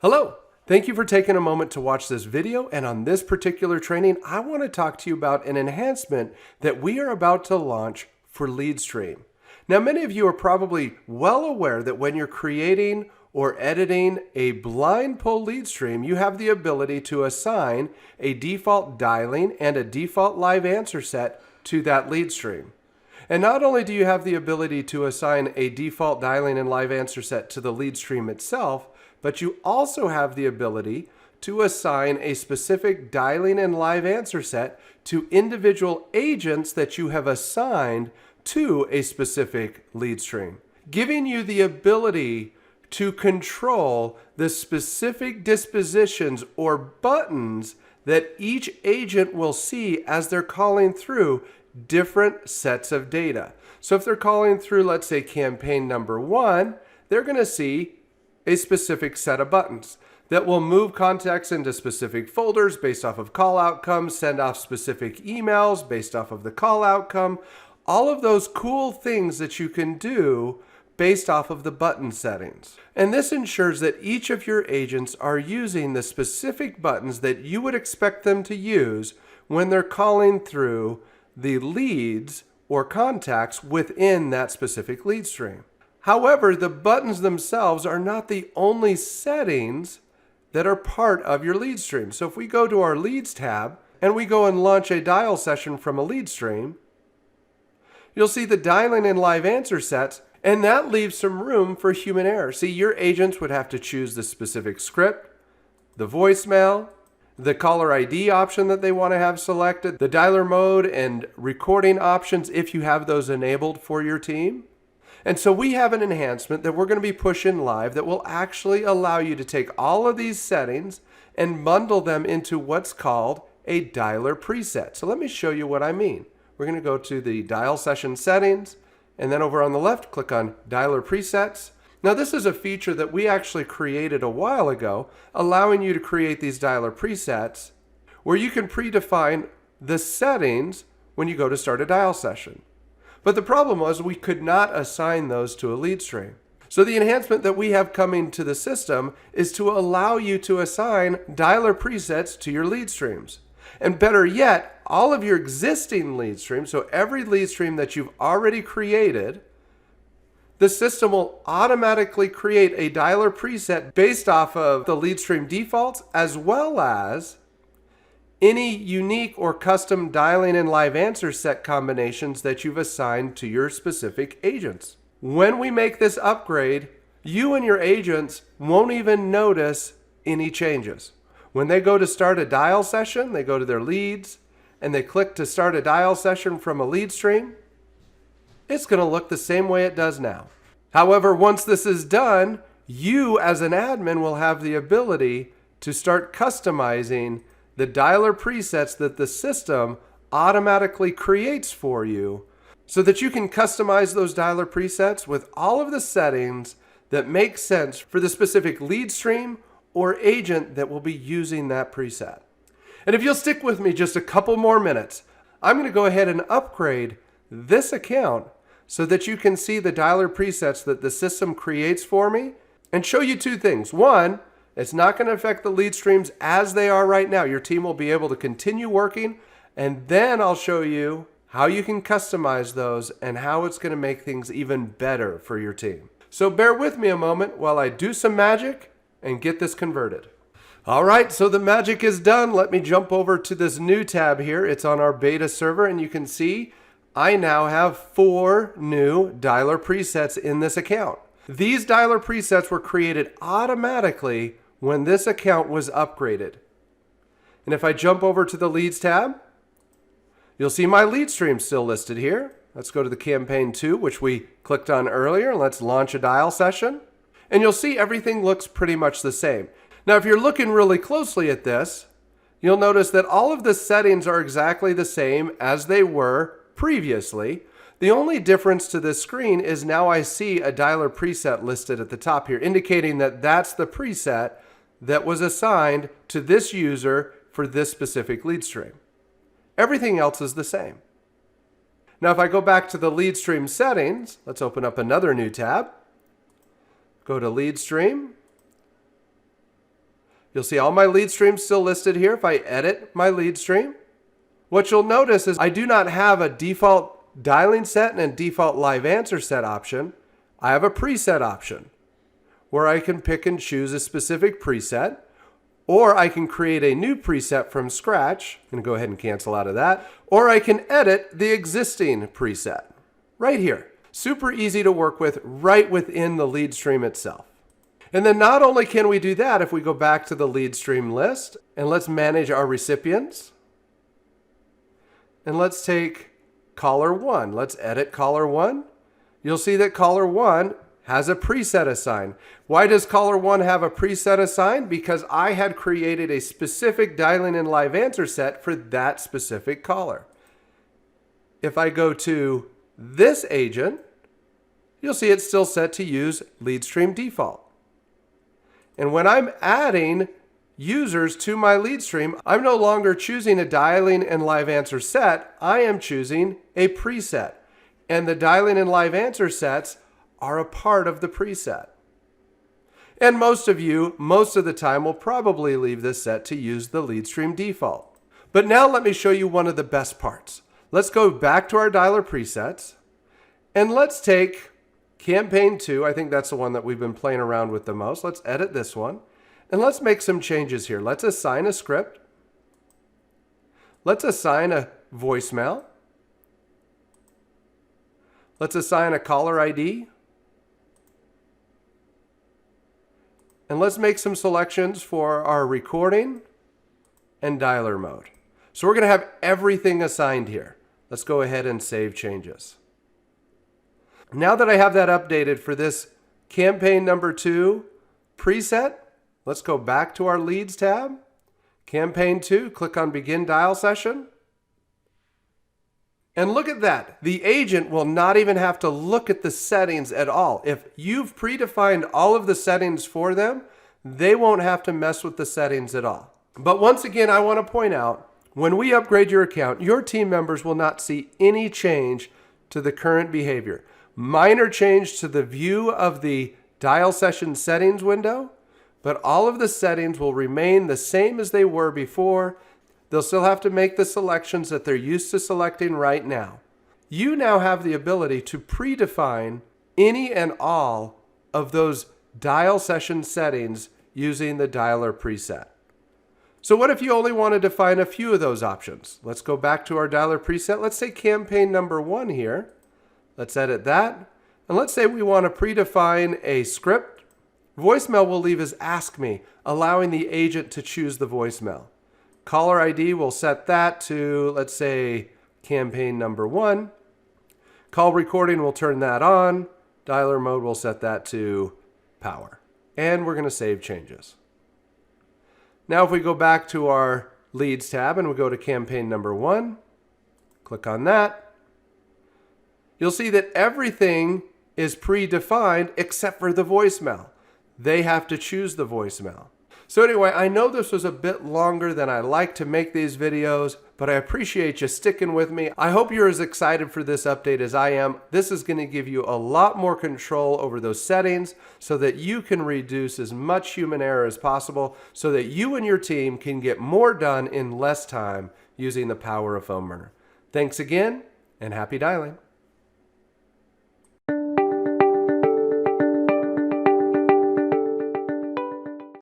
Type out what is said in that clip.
Hello, thank you for taking a moment to watch this video, and on this particular training, I want to talk to you about an enhancement that we are about to launch for LeadStream. Now, many of you are probably well aware that when you're creating or editing a blind pull lead stream, you have the ability to assign a default dialing and a default live answer set to that lead stream. And not only do you have the ability to assign a default dialing and live answer set to the lead stream itself, but you also have the ability to assign a specific dialing and live answer set to individual agents that you have assigned to a specific lead stream, giving you the ability to control the specific dispositions or buttons that each agent will see as they're calling through different sets of data. So if they're calling through, let's say, campaign number 1, they're going to see a specific set of buttons that will move contacts into specific folders based off of call outcomes, send off specific emails based off of the call outcome, all of those cool things that you can do based off of the button settings. And this ensures that each of your agents are using the specific buttons that you would expect them to use when they're calling through the leads or contacts within that specific lead stream. However, the buttons themselves are not the only settings that are part of your lead stream. So if we go to our Leads tab and we go and launch a dial session from a lead stream, you'll see the dialing and live answer sets, and that leaves some room for human error. See, your agents would have to choose the specific script, the voicemail, the caller ID option that they want to have selected, the dialer mode and recording options if you have those enabled for your team. And so we have an enhancement that we're going to be pushing live that will actually allow you to take all of these settings and bundle them into what's called a dialer preset. So let me show you what I mean. We're going to go to the dial session settings, and then over on the left, click on dialer presets. Now this is a feature that we actually created a while ago, allowing you to create these dialer presets where you can predefine the settings when you go to start a dial session. But the problem was we could not assign those to a lead stream. So the enhancement that we have coming to the system is to allow you to assign dialer presets to your lead streams. And better yet, all of your existing lead streams, so every lead stream that you've already created, the system will automatically create a dialer preset based off of the lead stream defaults, as well as any unique or custom dialing and live answer set combinations that you've assigned to your specific agents. When we make this upgrade, you and your agents won't even notice any changes. When they go to start a dial session, they go to their leads and they click to start a dial session from a lead stream, it's going to look the same way it does now. However, once this is done, you as an admin will have the ability to start customizing the dialer presets that the system automatically creates for you so that you can customize those dialer presets with all of the settings that make sense for the specific lead stream or agent that will be using that preset. And if you'll stick with me just a couple more minutes, I'm going to go ahead and upgrade this account so that you can see the dialer presets that the system creates for me and show you two things. One, it's not going to affect the lead streams as they are right now. Your team will be able to continue working, and then I'll show you how you can customize those and how it's going to make things even better for your team. So bear with me a moment while I do some magic and get this converted. All right, so the magic is done. Let me jump over to this new tab here. It's on our beta server, and you can see I now have 4 new dialer presets in this account. These dialer presets were created automatically when this account was upgraded. And if I jump over to the Leads tab, you'll see my lead stream still listed here. Let's go to the campaign 2, which we clicked on earlier, and let's launch a dial session. And you'll see everything looks pretty much the same. Now, if you're looking really closely at this, you'll notice that all of the settings are exactly the same as they were previously. The only difference to this screen is now I see a dialer preset listed at the top here, indicating that that's the preset that was assigned to this user for this specific lead stream. Everything else is the same. Now, if I go back to the lead stream settings, let's open up another new tab. Go to lead stream. You'll see all my lead streams still listed here. If I edit my lead stream, what you'll notice is I do not have a default dialing set and a default live answer set option. I have a preset option where I can pick and choose a specific preset, or I can create a new preset from scratch. I'm going to go ahead and cancel out of that. Or I can edit the existing preset right here. Super easy to work with right within the lead stream itself. And then not only can we do that, if we go back to the lead stream list and let's manage our recipients. And let's take caller 1. Let's edit caller 1. You'll see that caller 1 has a preset assigned. Why does caller 1 have a preset assigned? Because I had created a specific dialing and live answer set for that specific caller. If I go to this agent, you'll see it's still set to use lead stream default. And when I'm adding users to my lead stream, I'm no longer choosing a dialing and live answer set. I am choosing a preset. And the dialing and live answer sets are a part of the preset. And most of you, most of the time, will probably leave this set to use the lead stream default. But now let me show you one of the best parts. Let's go back to our dialer presets and let's take campaign 2. I think that's the one that we've been playing around with the most. Let's edit this one. And let's make some changes here. Let's assign a script. Let's assign a voicemail. Let's assign a caller ID. And let's make some selections for our recording and dialer mode. So we're going to have everything assigned here. Let's go ahead and save changes. Now that I have that updated for this campaign number 2 preset, let's go back to our leads tab. Campaign 2, click on begin dial session. And look at that. The agent will not even have to look at the settings at all. If you've predefined all of the settings for them, they won't have to mess with the settings at all. But once again, I want to point out, when we upgrade your account, your team members will not see any change to the current behavior. Minor change to the view of the dial session settings window, but all of the settings will remain the same as they were before. They'll still have to make the selections that they're used to selecting right now. You now have the ability to predefine any and all of those dial session settings using the dialer preset. So what if you only want to define a few of those options? Let's go back to our dialer preset. Let's say campaign number 1 here. Let's edit that. And let's say we want to predefine a script. Voicemail will leave as ask me, allowing the agent to choose the voicemail. Caller ID, will set that to, let's say, campaign number 1. Call recording, will turn that on. Dialer mode, will set that to power. And we're going to save changes. Now if we go back to our leads tab and we go to campaign number 1, click on that, you'll see that everything is predefined except for the voicemail. They have to choose the voicemail. So anyway, I know this was a bit longer than I like to make these videos, but I appreciate you sticking with me. I hope you're as excited for this update as I am. This is going to give you a lot more control over those settings so that you can reduce as much human error as possible so that you and your team can get more done in less time using the power of PhoneBurner. Thanks again, and happy dialing.